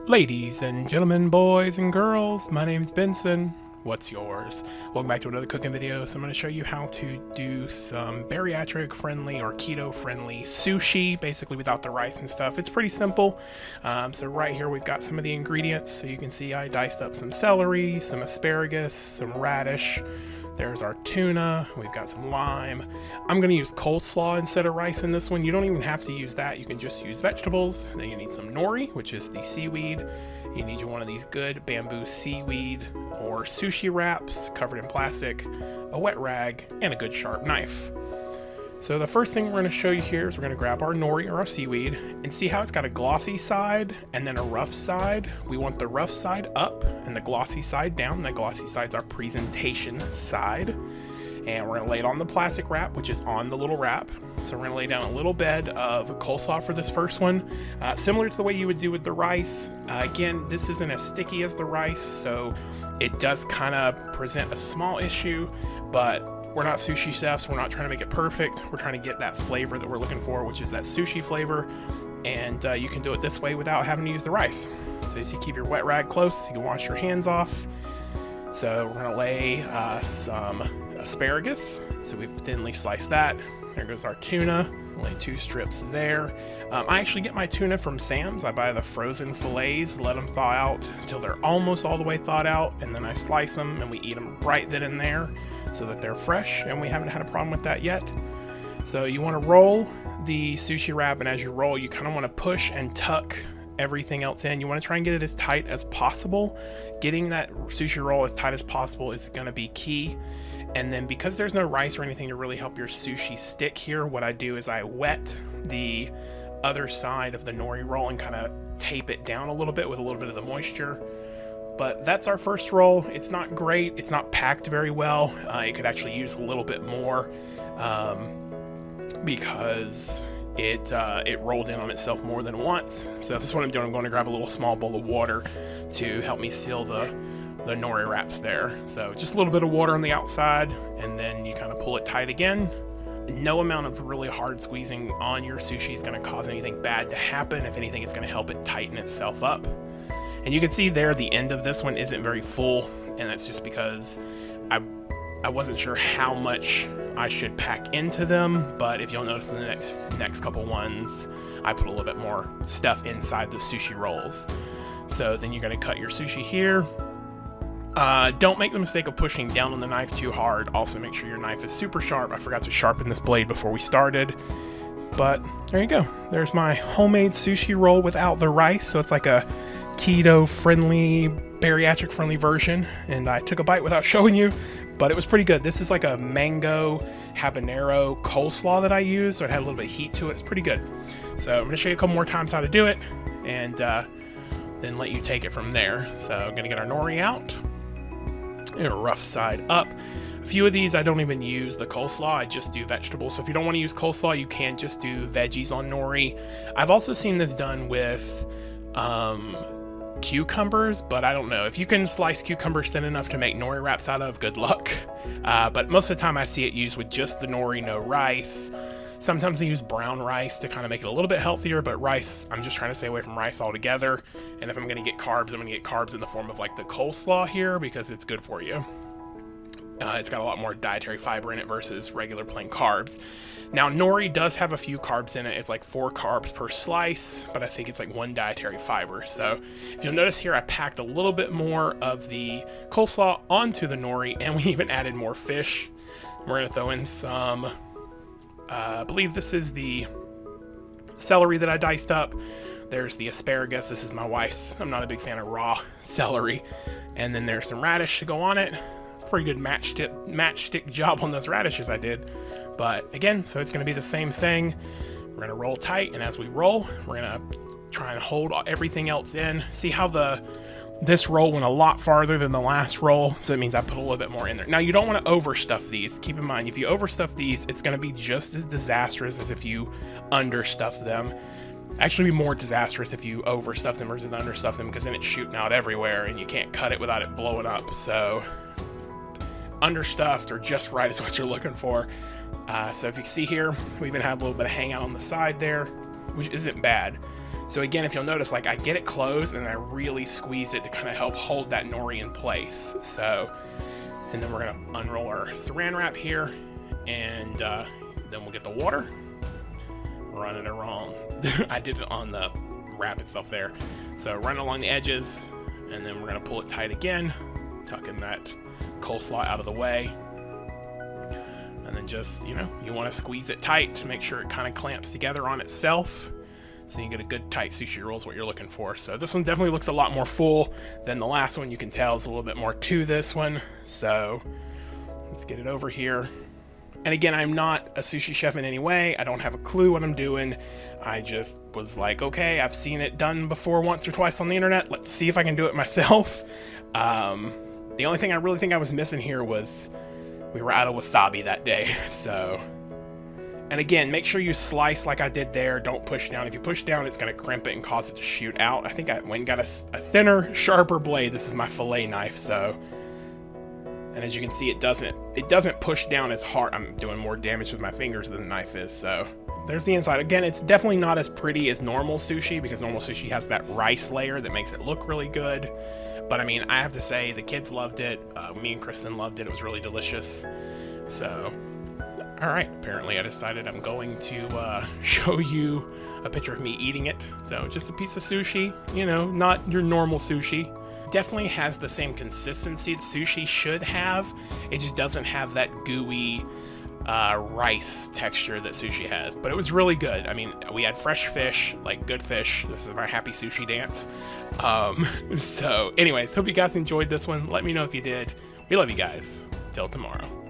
Ladies and gentlemen, boys and girls, my name's Benson. What's yours? Welcome back to another cooking video. So I'm going to show you how to do some bariatric friendly or keto friendly sushi, basically without the rice and stuff. It's pretty simple. So right here we've got some of the ingredients. So you can see I diced up some celery, some asparagus, some radish. There's our tuna, we've got some lime. I'm gonna use coleslaw instead of rice in this one. You don't even have to use that, you can just use vegetables. Then you need some nori, which is the seaweed. You need one of these good bamboo seaweed or sushi wraps covered in plastic, a wet rag, and a good sharp knife. So the first thing we're going to show you here is we're going to grab our nori or our seaweed and see how it's got a glossy side and then a rough side. We want the rough side up and the glossy side down. The glossy side's our presentation side. And we're going to lay it on the plastic wrap, which is on the little wrap. So we're going to lay down a little bed of coleslaw for this first one, similar to the way you would do with the rice. Again, this isn't as sticky as the rice, so it does kind of present a small issue, but we're not sushi chefs, we're not trying to make it perfect. We're trying to get that flavor that we're looking for, which is that sushi flavor. And you can do it this way without having to use the rice. So you see, keep your wet rag close, you can wash your hands off. So we're gonna lay some asparagus. So we've thinly sliced that. There goes our tuna, only 2 strips there. I actually get my tuna from Sam's. I buy the frozen fillets, let them thaw out until they're almost all the way thawed out, and then I slice them and we eat them right then and there so that they're fresh, and we haven't had a problem with that yet. So you want to roll the sushi wrap, and as you roll, you kind of want to push and tuck everything else in. You want to try and get it as tight as possible. Getting that sushi roll as tight as possible is going to be key. And then because there's no rice or anything to really help your sushi stick here, what I do is I wet the other side of the nori roll and kind of tape it down a little bit with a little bit of the moisture. But that's our first roll. It's not great. It's not packed very well. It could actually use a little bit more because it rolled in on itself more than once. So this is what I'm doing. I'm going to grab a little small bowl of water to help me seal the nori wraps there. So just a little bit of water on the outside, and then you kind of pull it tight again. No amount of really hard squeezing on your sushi is going to cause anything bad to happen. If anything, it's going to help it tighten itself up. And you can see there the end of this one isn't very full, and that's just because I wasn't sure how much I should pack into them, but if you'll notice in the next couple ones, I put a little bit more stuff inside the sushi rolls. So then you're going to cut your sushi here. Don't make the mistake of pushing down on the knife too hard. Also make sure your knife is super sharp. I forgot to sharpen this blade before we started. But there you go. There's my homemade sushi roll without the rice. So it's like a keto friendly, bariatric friendly version. And I took a bite without showing you, but it was pretty good. This is like a mango habanero coleslaw that I use. So it had a little bit of heat to it. It's pretty good. So I'm going to show you a couple more times how to do it, and then let you take it from there. So I'm going to get our nori out. And a rough side up. A few of these I don't even use the coleslaw, I just do vegetables. So if you don't want to use coleslaw, you can just do veggies on nori. I've also seen this done with cucumbers, but I don't know. If you can slice cucumbers thin enough to make nori wraps out of, good luck. But most of the time I see it used with just the nori, no rice. Sometimes they use brown rice to kind of make it a little bit healthier, but rice, I'm just trying to stay away from rice altogether. And if I'm going to get carbs, I'm going to get carbs in the form of like the coleslaw here because it's good for you. It's got a lot more dietary fiber in it versus regular plain carbs. Now, nori does have a few carbs in it. It's like 4 carbs per slice, but I think it's like 1 dietary fiber. So if you'll notice here, I packed a little bit more of the coleslaw onto the nori, and we even added more fish. We're going to throw in some... I believe this is the celery that I diced up. There's the asparagus. This is my wife's. I'm not a big fan of raw celery. And then there's some radish to go on it. Pretty good matchstick job on those radishes I did. But again, so it's going to be the same thing. We're going to roll tight, and as we roll, we're going to try and hold everything else in. See how this roll went a lot farther than the last roll, so it means I put a little bit more in there. Now, you don't want to overstuff these. Keep in mind, if you overstuff these, it's going to be just as disastrous as if you understuff them. Actually, be more disastrous if you overstuff them versus understuff them, because then it's shooting out everywhere, and you can't cut it without it blowing up. So, understuffed or just right is what you're looking for. So if you can see here, we even have a little bit of hangout on the side there, which isn't bad. So again, if you'll notice, like I get it closed and I really squeeze it to kind of help hold that nori in place. So, and then we're gonna unroll our saran wrap here, and then we'll get the water, run it around. I did it on the wrap itself there. So run along the edges, and then we're gonna pull it tight again, tucking that coleslaw out of the way. And then just, you want to squeeze it tight to make sure it kind of clamps together on itself. So you get a good tight sushi roll is what you're looking for. So this one definitely looks a lot more full than the last one. You can tell there's a little bit more to this one. So let's get it over here. And again, I'm not a sushi chef in any way. I don't have a clue what I'm doing. I just was like, okay, I've seen it done before once or twice on the internet. Let's see if I can do it myself. The only thing I really think I was missing here was we were out of wasabi that day. So, and again, make sure you slice like I did there. Don't push down. If you push down, it's going to crimp it and cause it to shoot out. I think I went and got a thinner, sharper blade. This is my fillet knife. So, and as you can see, it doesn't push down as hard. I'm doing more damage with my fingers than the knife is. So there's the inside. Again, it's definitely not as pretty as normal sushi, because normal sushi has that rice layer that makes it look really good. But I mean, I have to say, the kids loved it. Me and Kristen loved it. It was really delicious. So, all right. Apparently, I decided I'm going to show you a picture of me eating it. So, just a piece of sushi, not your normal sushi. Definitely has the same consistency that sushi should have. It just doesn't have that gooey rice texture that sushi has, but it was really good. I mean, we had fresh fish, like good fish. This is my happy sushi dance. So anyways, hope you guys enjoyed this one. Let me know if you did. We love you guys. Till tomorrow.